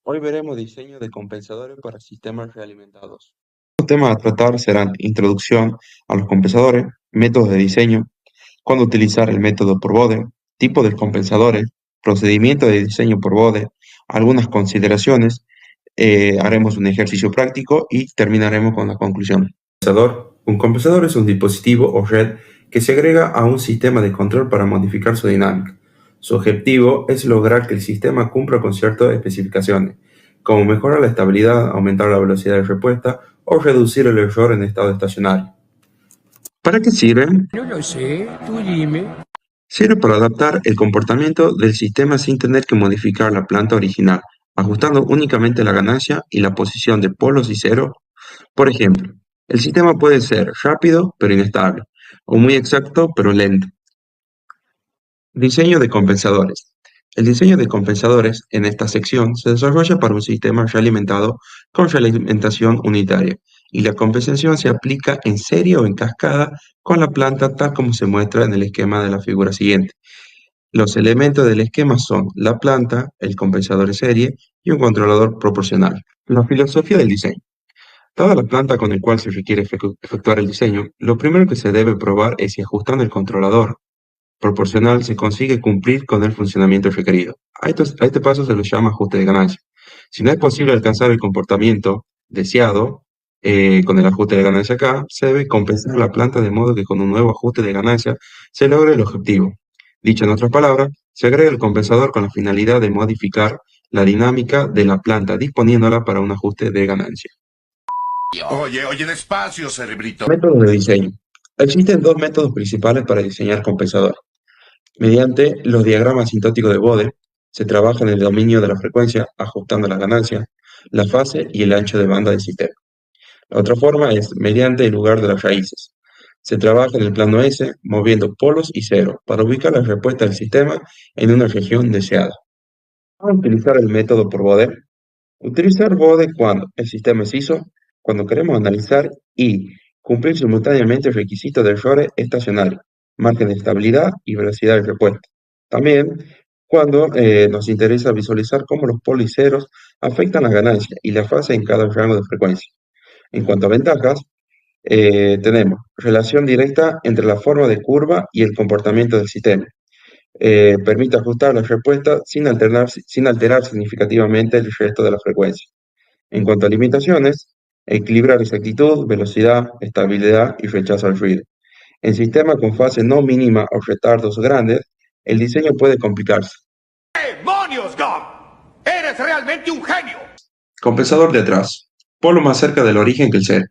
Hoy veremos diseño de compensadores para sistemas realimentados. Los temas a tratar serán introducción a los compensadores, métodos de diseño, cuándo utilizar el método por bode, tipo de compensadores, procedimiento de diseño por bode, algunas consideraciones, haremos un ejercicio práctico y terminaremos con la conclusión. Un compensador es un dispositivo o red que se agrega a un sistema de control para modificar su dinámica. Su objetivo es lograr que el sistema cumpla con ciertas especificaciones, como mejorar la estabilidad, aumentar la velocidad de respuesta o reducir el error en estado estacionario. ¿Para qué sirven? No lo sé, tú dime. Sirve para adaptar el comportamiento del sistema sin tener que modificar la planta original, ajustando únicamente la ganancia y la posición de polos y cero. Por ejemplo, el sistema puede ser rápido pero inestable, o muy exacto pero lento. Diseño de compensadores. El diseño de compensadores en esta sección se desarrolla para un sistema realimentado con realimentación unitaria, y la compensación se aplica en serie o en cascada con la planta tal como se muestra en el esquema de la figura siguiente. Los elementos del esquema son la planta, el compensador en serie y un controlador proporcional. La filosofía del diseño. Dada la planta con el cual se requiere efectuar el diseño, lo primero que se debe probar es si ajustando el controlador proporcional se consigue cumplir con el funcionamiento requerido. A este paso se lo llama ajuste de ganancia. Si no es posible alcanzar el comportamiento deseado con el ajuste de ganancia acá, se debe compensar la planta de modo que con un nuevo ajuste de ganancia se logre el objetivo. Dicho en otras palabras, se agrega el compensador con la finalidad de modificar la dinámica de la planta, disponiéndola para un ajuste de ganancia. Oye, despacio, cerebrito. Métodos de diseño. Existen dos métodos principales para diseñar compensadores. Mediante los diagramas sintóticos de Bode, se trabaja en el dominio de la frecuencia, ajustando la ganancia, la fase y el ancho de banda del sistema. La otra forma es mediante el lugar de las raíces. Se trabaja en el plano S, moviendo polos y cero, para ubicar la respuesta del sistema en una región deseada. ¿Cómo utilizar el método por Bode? Utilizar Bode cuando el sistema es ISO, cuando queremos analizar y cumplir simultáneamente el requisito de errores estacionarios, margen de estabilidad y velocidad de respuesta. También cuando nos interesa visualizar cómo los policeros afectan la ganancia y la fase en cada rango de frecuencia. En cuanto a ventajas, tenemos relación directa entre la forma de curva y el comportamiento del sistema. Permite ajustar la respuesta sin alterar significativamente el resto de la frecuencia. En cuanto a limitaciones, equilibrar exactitud, velocidad, estabilidad y rechazo al ruido. En sistemas con fase no mínima o retardos grandes, el diseño puede complicarse. ¡Demonios, Gob! ¡Eres realmente un genio! Compensador de atraso. Polo más cerca del origen que el cero.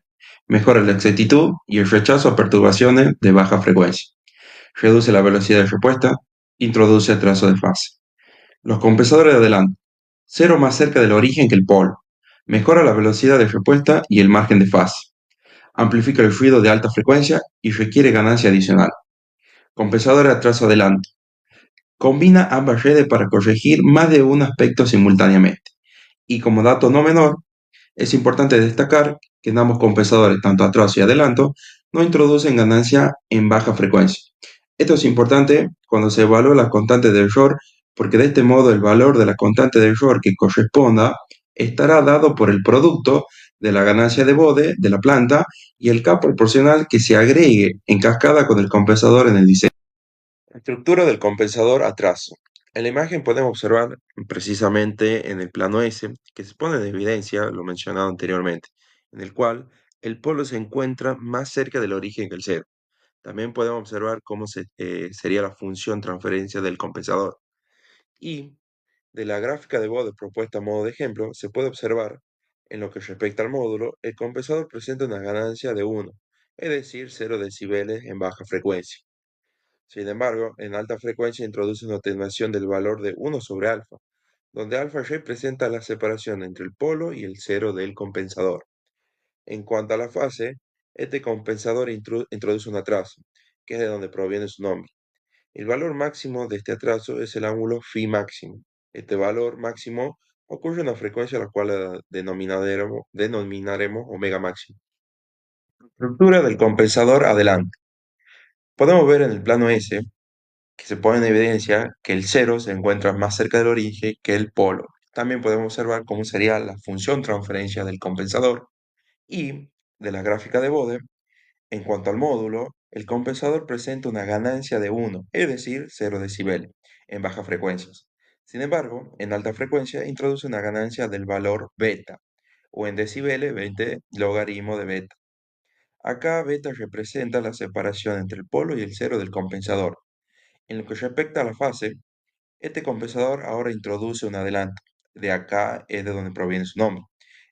Mejora la exactitud y el rechazo a perturbaciones de baja frecuencia. Reduce la velocidad de respuesta. Introduce atraso de fase. Los compensadores de adelanto. Cero más cerca del origen que el polo. Mejora la velocidad de respuesta y el margen de fase. Amplifica el ruido de alta frecuencia y requiere ganancia adicional. Compensador de atraso adelanto. Combina ambas redes para corregir más de un aspecto simultáneamente. Y como dato no menor, es importante destacar que en ambos compensadores, tanto atraso y adelanto, no introducen ganancia en baja frecuencia. Esto es importante cuando se evalúa la constante de error, porque de este modo el valor de la constante de error que corresponda estará dado por el producto de la ganancia de Bode de la planta y el K proporcional que se agregue en cascada con el compensador en el diseño. Estructura del compensador atraso. En la imagen podemos observar precisamente en el plano S que se pone en evidencia lo mencionado anteriormente, en el cual el polo se encuentra más cerca del origen que el cero. También podemos observar cómo sería la función transferencia del compensador. Y de la gráfica de Bode propuesta a modo de ejemplo, se puede observar, en lo que respecta al módulo, el compensador presenta una ganancia de 1, es decir, 0 decibeles en baja frecuencia. Sin embargo, en alta frecuencia introduce una atenuación del valor de 1 sobre alfa, donde alfa representa la separación entre el polo y el cero del compensador. En cuanto a la fase, este compensador introduce un atraso, que es de donde proviene su nombre. El valor máximo de este atraso es el ángulo phi máximo. Este valor máximo ocurre en una frecuencia a la cual la denominaremos omega máximo. Estructura del compensador adelante. Podemos ver en el plano S que se pone en evidencia que el cero se encuentra más cerca del origen que el polo. También podemos observar cómo sería la función transferencia del compensador y de la gráfica de Bode. En cuanto al módulo, el compensador presenta una ganancia de 1, es decir, 0 decibeles, en bajas frecuencias. Sin embargo, en alta frecuencia introduce una ganancia del valor beta, o en decibeles 20 logaritmo de beta. Acá beta representa la separación entre el polo y el cero del compensador. En lo que respecta a la fase, este compensador ahora introduce un adelanto. De acá es de donde proviene su nombre.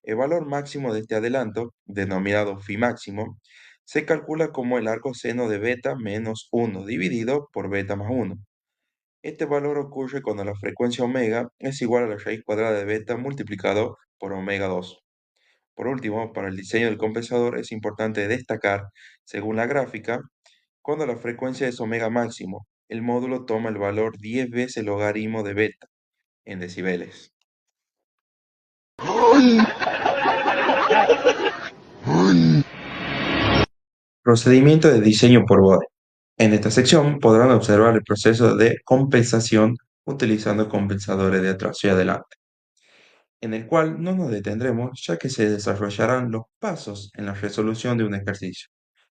El valor máximo de este adelanto, denominado phi máximo, se calcula como el arco seno de beta menos 1 dividido por beta más 1. Este valor ocurre cuando la frecuencia omega es igual a la raíz cuadrada de beta multiplicado por omega 2. Por último, para el diseño del compensador es importante destacar, según la gráfica, cuando la frecuencia es omega máximo, el módulo toma el valor 10 veces logaritmo de beta, en decibeles. Procedimiento de diseño por Bode. En esta sección podrán observar el proceso de compensación utilizando compensadores de atrás y adelante, en el cual no nos detendremos ya que se desarrollarán los pasos en la resolución de un ejercicio.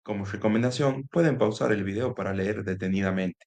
Como recomendación, pueden pausar el video para leer detenidamente.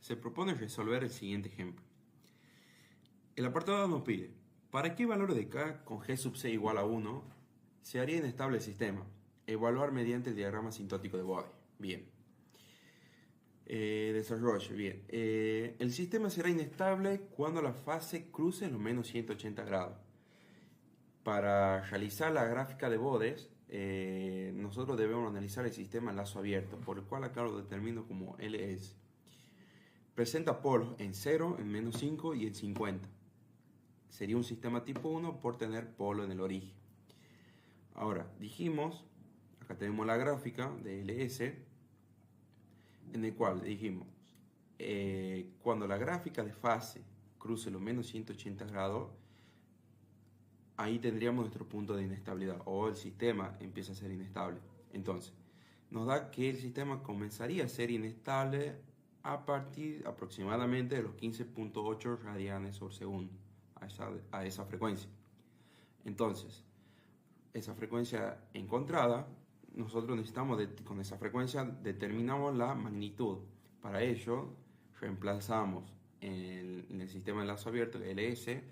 Se propone resolver el siguiente ejemplo. El apartado nos pide, ¿para qué valor de K con G sub C igual a 1 se haría inestable el sistema? Evaluar mediante el diagrama asintótico de Bode. Bien. Desarrollo. Bien. El sistema será inestable cuando la fase cruce los menos 180 grados. Para realizar la gráfica de Bode, nosotros debemos analizar el sistema en lazo abierto, por el cual acá lo determino como LS. Presenta polos en 0, en menos 5 y en 50. Sería un sistema tipo 1 por tener polo en el origen. Ahora, dijimos, acá tenemos la gráfica de LS, en el cual dijimos, cuando la gráfica de fase cruce los menos 180 grados, ahí tendríamos nuestro punto de inestabilidad, o el sistema empieza a ser inestable. Entonces, nos da que el sistema comenzaría a ser inestable a partir aproximadamente de los 15.8 radianes por segundo a esa frecuencia. Entonces, esa frecuencia encontrada, nosotros necesitamos, con esa frecuencia determinamos la magnitud. Para ello, reemplazamos en el sistema de lazo abierto, el LS,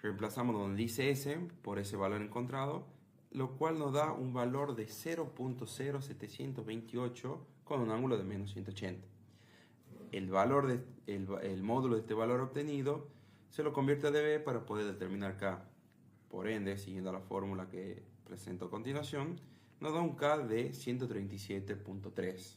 reemplazamos donde dice S por ese valor encontrado, lo cual nos da un valor de 0.0728 con un ángulo de menos 180. El módulo de este valor obtenido se lo convierte a dB para poder determinar K. Por ende, siguiendo la fórmula que presento a continuación, nos da un K de 137.3.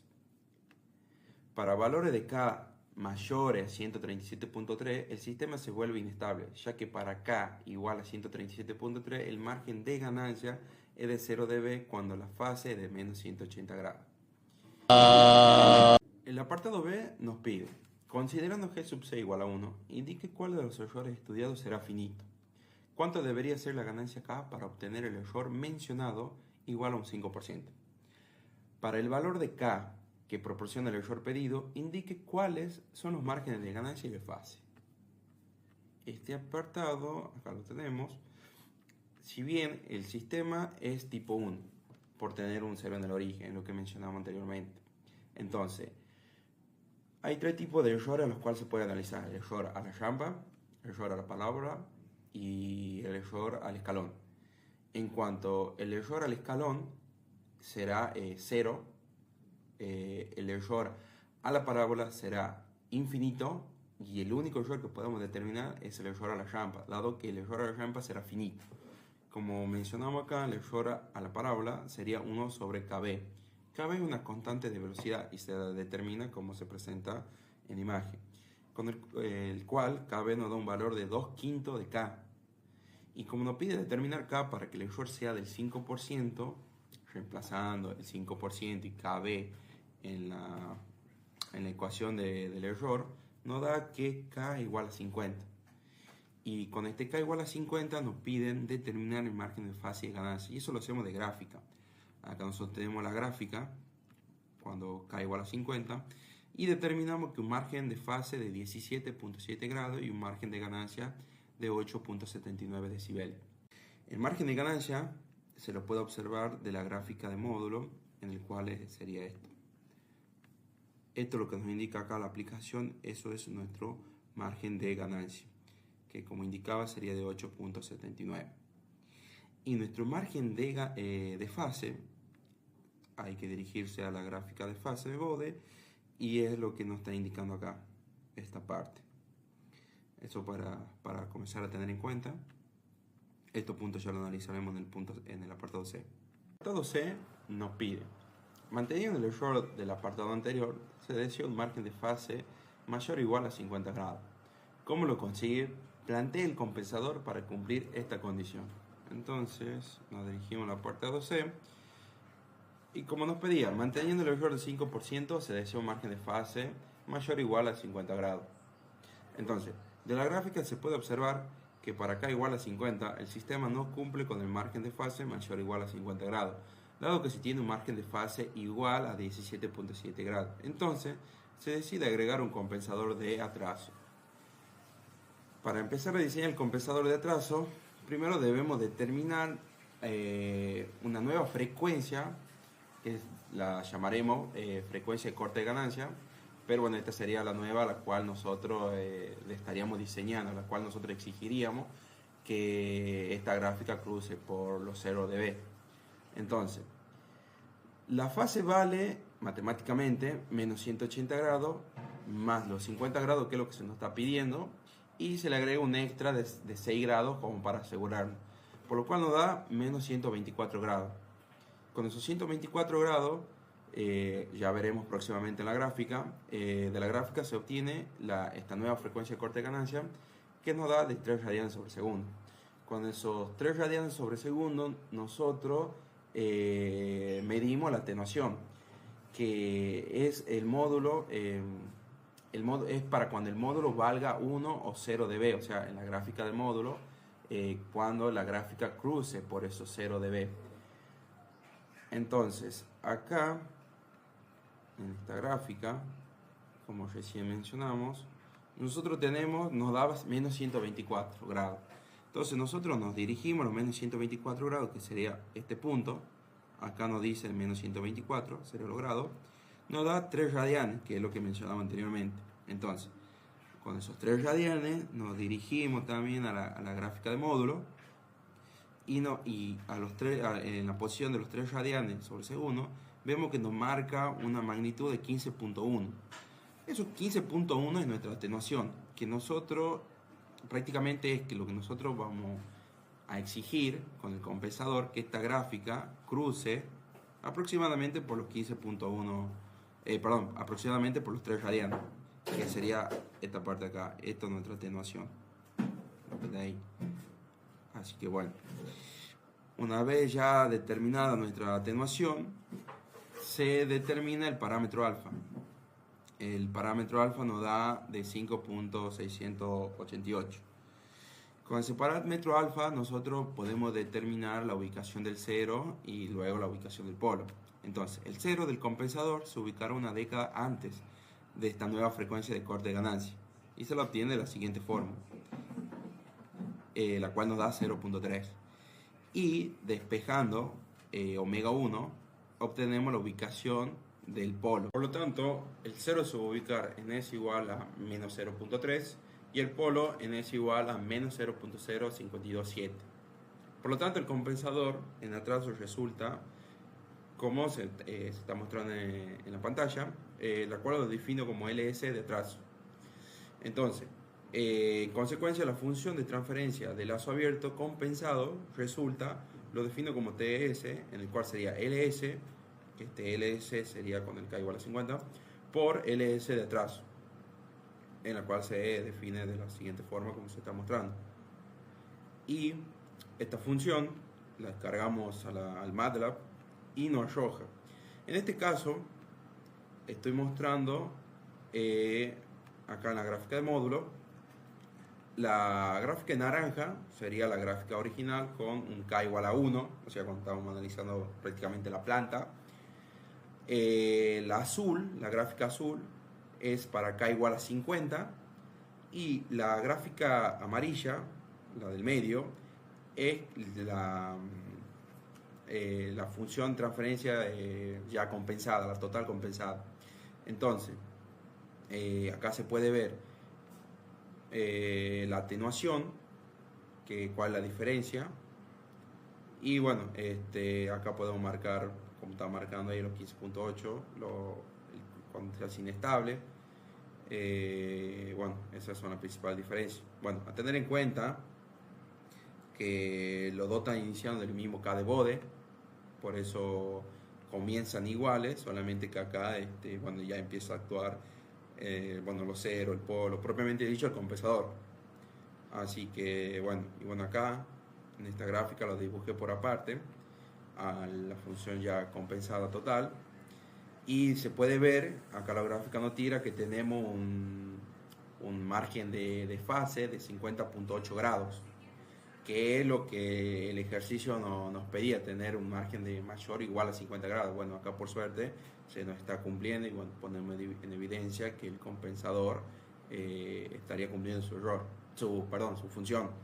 Para valores de K mayores a 137.3, el sistema se vuelve inestable, ya que para K igual a 137.3, el margen de ganancia es de 0 dB cuando la fase es de menos 180 grados. El apartado B nos pide, considerando G sub C igual a 1, indique cuál de los errores estudiados será finito. ¿Cuánto debería ser la ganancia K para obtener el error mencionado igual a un 5%? Para el valor de K que proporciona el error pedido, indique cuáles son los márgenes de ganancia y de fase. Este apartado, acá lo tenemos, si bien el sistema es tipo 1, por tener un 0 en el origen, lo que mencionamos anteriormente. Entonces, hay tres tipos de errores a los cuales se puede analizar: el error a la rampa, el error a la palabra y el error al escalón. En cuanto el error al escalón será 0, el error a la parábola será infinito y el único error que podemos determinar es el error a la rampa, dado que el error a la rampa será finito. Como mencionamos acá, el error a la parábola sería 1 sobre KB. KB es una constante de velocidad y se determina como se presenta en imagen, con el cual KB nos da un valor de 2/5 de K. Y como nos pide determinar K para que el error sea del 5%, reemplazando el 5% y KB en la ecuación del error, nos da que K igual a 50. Y con este K igual a 50 nos piden determinar el margen de fase y de ganancia. Y eso lo hacemos de gráfica. Acá nosotros tenemos la gráfica cuando K igual a 50 y determinamos que un margen de fase de 17.7 grados y un margen de ganancia de 8.79 decibeles. El margen de ganancia se lo puede observar de la gráfica de módulo, en el cual sería esto. Esto es lo que nos indica acá la aplicación, eso es nuestro margen de ganancia, que como indicaba sería de 8.79. Y nuestro margen de fase, hay que dirigirse a la gráfica de fase de Bode, y es lo que nos está indicando acá, esta parte. Eso para comenzar a tener en cuenta. Estos puntos ya lo analizaremos en el apartado C. El apartado C nos pide, manteniendo el error del apartado anterior, se desea un margen de fase mayor o igual a 50 grados. ¿Cómo lo consigue? Plantea el compensador para cumplir esta condición. Entonces nos dirigimos al apartado C y como nos pedía, manteniendo el error del 5%, se desea un margen de fase mayor o igual a 50 grados. Entonces, de la gráfica se puede observar que para K igual a 50, el sistema no cumple con el margen de fase mayor o igual a 50 grados, dado que se tiene un margen de fase igual a 17.7 grados. Entonces, se decide agregar un compensador de atraso. Para empezar a diseñar el compensador de atraso, primero debemos determinar una nueva frecuencia, que la llamaremos frecuencia de corte de ganancia, pero bueno, esta sería la nueva, la cual nosotros le estaríamos diseñando, la cual nosotros exigiríamos que esta gráfica cruce por los 0 dB. Entonces, la fase vale matemáticamente menos 180 grados más los 50 grados, que es lo que se nos está pidiendo, y se le agrega un extra de 6 grados como para asegurarnos, por lo cual nos da menos 124 grados. Con esos 124 grados, ya veremos próximamente en la gráfica, de la gráfica se obtiene esta nueva frecuencia de corte de ganancia, que nos da de 3 radianes sobre segundo. Con esos 3 radianes sobre segundo, nosotros medimos la atenuación, que es el módulo, es para cuando el módulo valga 1 o 0 dB, o sea, en la gráfica del módulo, cuando la gráfica cruce por esos 0 dB. Entonces, acá, en esta gráfica, como recién mencionamos, nosotros nos da menos 124 grados. Entonces nosotros nos dirigimos a los menos 124 grados, que sería este punto. Acá nos dice el menos 124, 0 grados. Nos da 3 radianes, que es lo que mencionaba anteriormente. Entonces, con esos 3 radianes nos dirigimos también a la gráfica de módulo. Y en la posición de los 3 radianes sobre segundo, vemos que nos marca una magnitud de 15.1. Eso 15.1 es nuestra atenuación, que nosotros prácticamente es que lo que nosotros vamos a exigir con el compensador, que esta gráfica cruce aproximadamente por los 15.1, aproximadamente por los 3 radianes, que sería esta parte de acá. Esto es nuestra atenuación. Lo ven ahí. Así que bueno, una vez ya determinada nuestra atenuación, se determina el parámetro alfa. El parámetro alfa nos da de 5.688. Con ese parámetro alfa nosotros podemos determinar la ubicación del 0 y luego la ubicación del polo. Entonces, el 0 del compensador se ubicará una década antes de esta nueva frecuencia de corte de ganancia y se la obtiene de la siguiente forma. La cual nos da 0.3, y despejando omega 1 obtenemos la ubicación del polo. Por lo tanto, el 0 se va a ubicar en S igual a menos 0.3 y el polo en S igual a menos 0.0527. Por lo tanto, el compensador en atraso resulta, como se está mostrando en la pantalla, la cual lo defino como LS de atraso. Entonces, En consecuencia, la función de transferencia de lazo abierto compensado resulta, lo defino como TS, en el cual sería LS, que este LS sería con el K igual a 50, por LS de atraso, en la cual se define de la siguiente forma como se está mostrando. Y esta función la descargamos al MATLAB y nos arroja. En este caso, estoy mostrando acá en la gráfica de módulo. La gráfica en naranja sería la gráfica original con un K igual a 1, o sea, cuando estábamos analizando prácticamente la planta. La azul, la gráfica azul, es para K igual a 50. Y la gráfica amarilla, la del medio, es la función de transferencia ya compensada, la total compensada. Entonces, acá se puede ver la atenuación, cuál es la diferencia. Y bueno, acá podemos marcar, como está marcando ahí, los 15.8, cuando sea inestable. Bueno, esas son las principales diferencias. Bueno, a tener en cuenta que los dos están iniciando del mismo K de bode, por eso comienzan iguales, solamente que acá cuando ya empieza a actuar bueno, los ceros, el polo, propiamente dicho el compensador. Así que bueno, y bueno, acá en esta gráfica lo dibujé por aparte a la función ya compensada total, y se puede ver, acá la gráfica nos tira que tenemos un margen de fase de 50.8 grados, que es lo que el ejercicio nos pedía, tener un margen de mayor o igual a 50 grados. Bueno, acá por suerte se nos está cumpliendo, y bueno, ponemos en evidencia que el compensador estaría cumpliendo su error, su función.